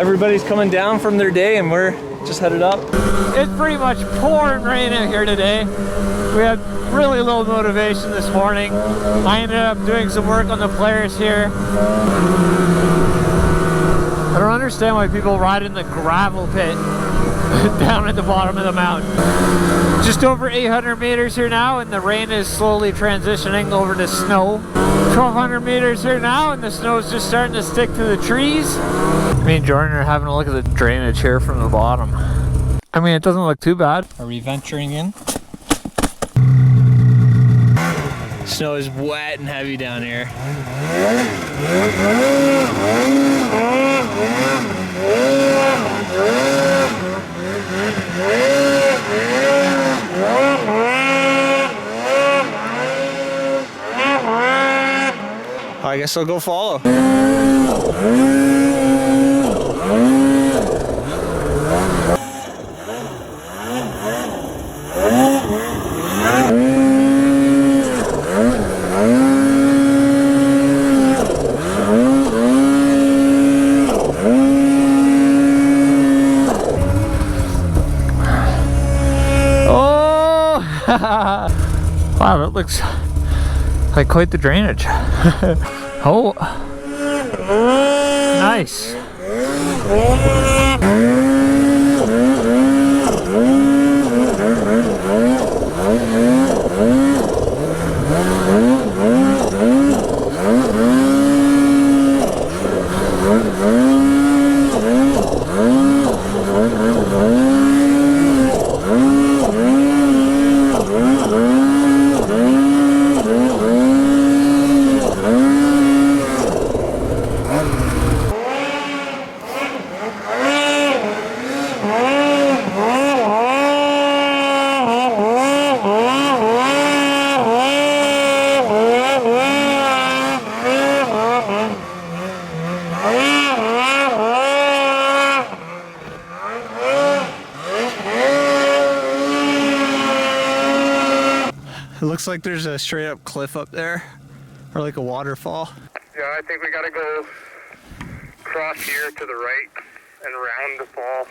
everybody's coming down from their day and we're just headed up. It's pretty much pouring rain out here today. We had really low motivation this morning. I ended up doing some work on the Polaris here. I don't understand why people ride in the gravel pit down at the bottom of the mountain. Just over 800 meters here now, and the rain is slowly transitioning over to snow. 1,200 meters here now, and the snow is just starting to stick to the trees. Me and Jordan are having a look at the drainage here from the bottom. I mean, it doesn't look too bad. Are we venturing in? Snow is wet and heavy down here. I guess I'll go follow. Wow, that looks like quite the drainage. Oh, nice. It looks like there's a straight up cliff up there, or like a waterfall. Yeah, I think we gotta go cross here to the right and around the fall.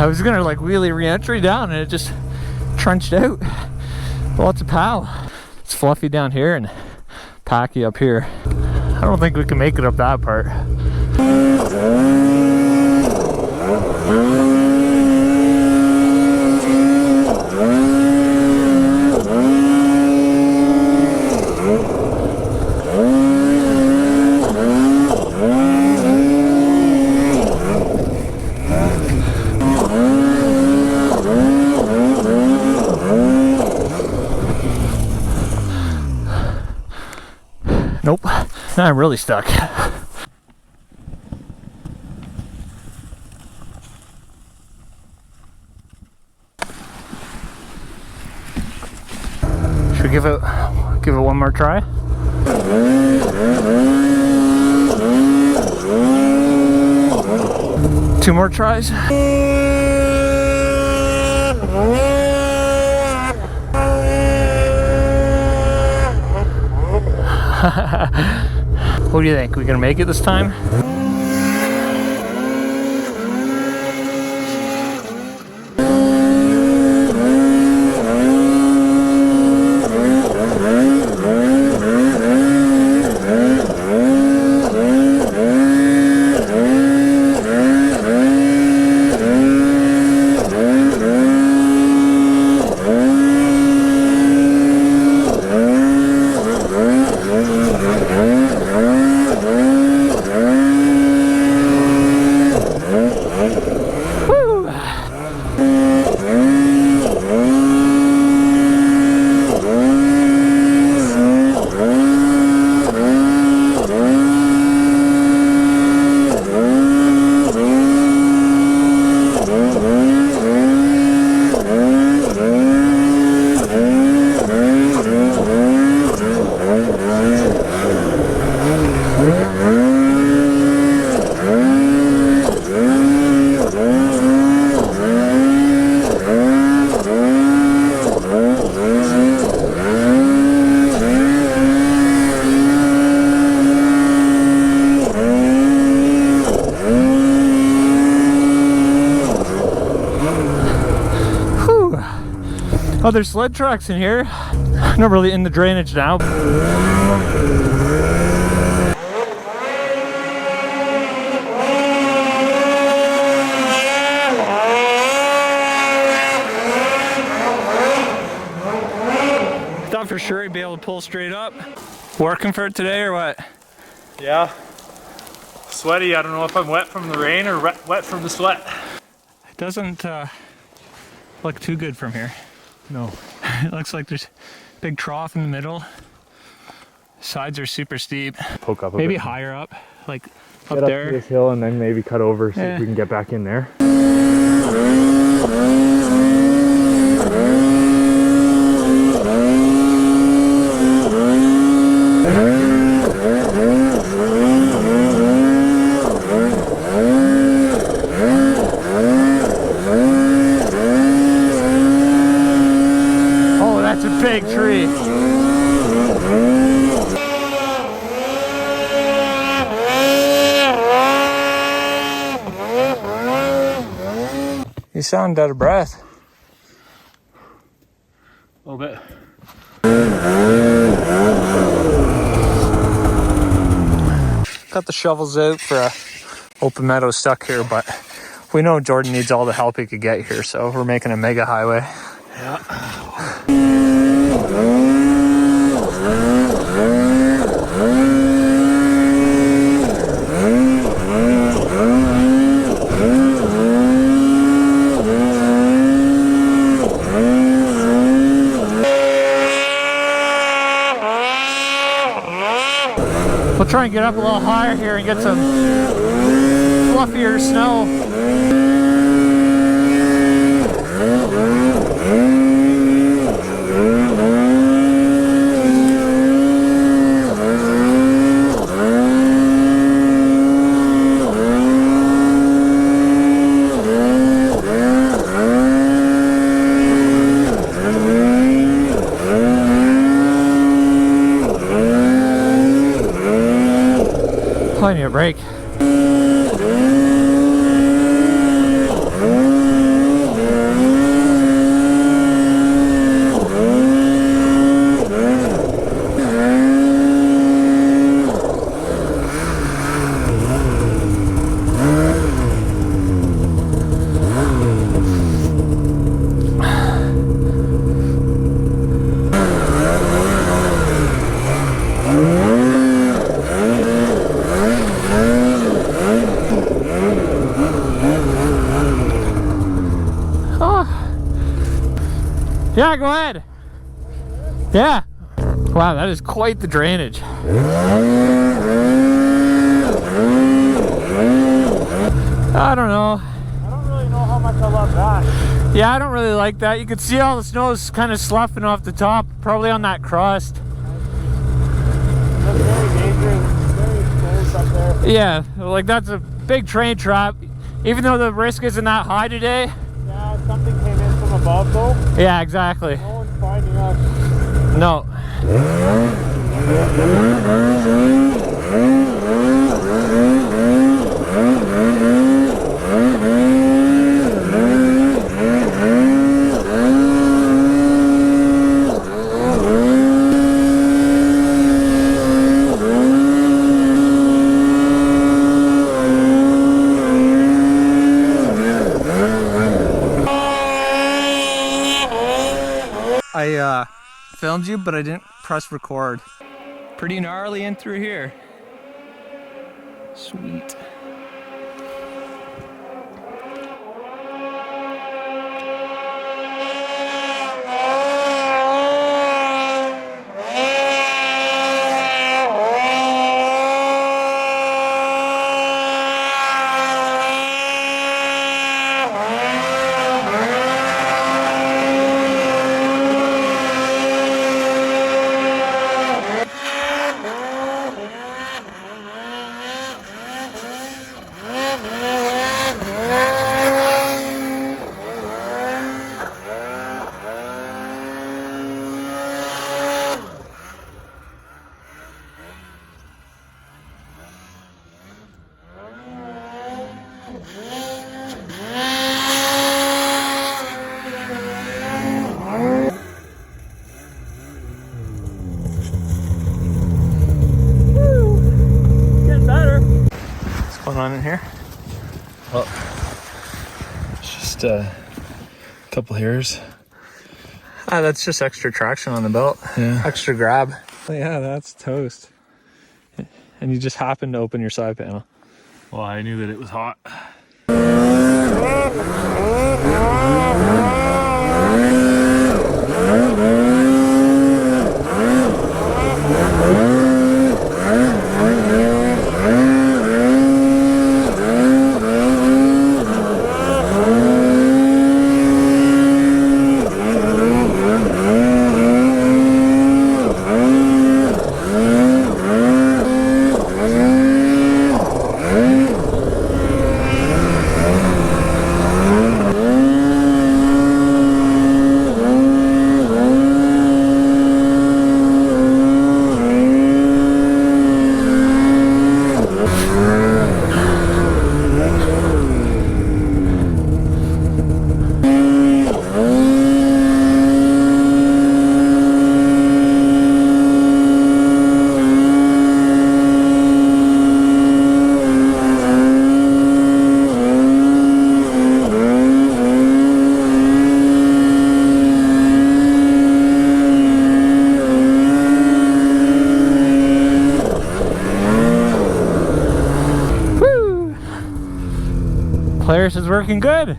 I was gonna like wheelie re-entry down and it just trenched out. Lots of pow. It's fluffy down here and packy up here. I don't think we can make it up that part. Nope, now I'm really stuck. Should we give it one more try? Two more tries? What do you think? We gonna make it this time? Oh, there's sled tracks in here. Not really in the drainage now. Thought for sure he'd be able to pull straight up. Working for it today or what? Yeah. Sweaty. I don't know if I'm wet from the rain or wet from the sweat. It doesn't look too good from here. No. It looks like there's a big trough in the middle. Sides are super steep. Poke up a Maybe bit. higher up, like Get up there. to this hill and then maybe cut over, see Yeah. if we can get back in there. Oh, that's a big tree. You sound out of breath. A little bit. Got the shovels out for a open meadow stuck here, but we know Jordan needs all the help he could get here, so we're making a mega highway. We'll try and get up a little higher here and get some fluffier snow. I need a break. Yeah, go ahead. Yeah. Wow, that is quite the drainage. I don't know. I don't really know how much I love that. Yeah, I don't really like that. You can see all the snow is kind of sloughing off the top, probably on that crust. That's very dangerous. Very exposed up there. Yeah, like that's a big train trap. Even though the risk isn't that high today. Yeah, something came in from above though. Yeah, exactly. No one's finding us. No. I filmed you, but I didn't press record. Pretty gnarly in through here. Sweet. on in here? Oh. It's just a couple hairs. Ah, that's just extra traction on the belt. Yeah. Extra grab. Yeah, that's toast. And you just happened to open your side panel. Well, I knew that it was hot. Polaris is working good.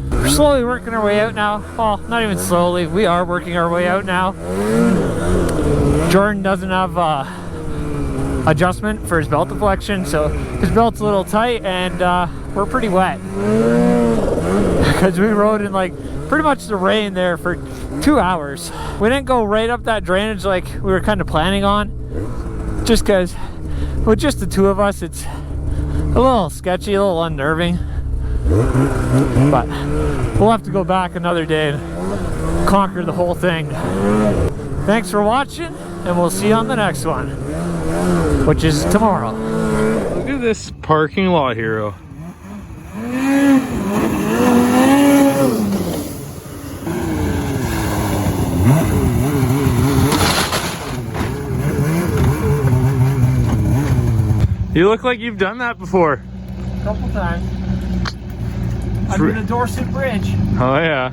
We're slowly working our way out now. Well, not even slowly. We are working our way out now. Jordan doesn't have adjustment for his belt deflection, so his belt's a little tight, and we're pretty wet because we rode in like pretty much the rain there for 2 hours. We didn't go right up that drainage like we were kind of planning on, just because with just the two of us it's a little sketchy, a little unnerving. But we'll have to go back another day and conquer the whole thing. Thanks for watching, and we'll see you on the next one, which is tomorrow. Look at this parking lot hero. You look like you've done that before. A couple times. Under the Dorset Bridge. Oh yeah.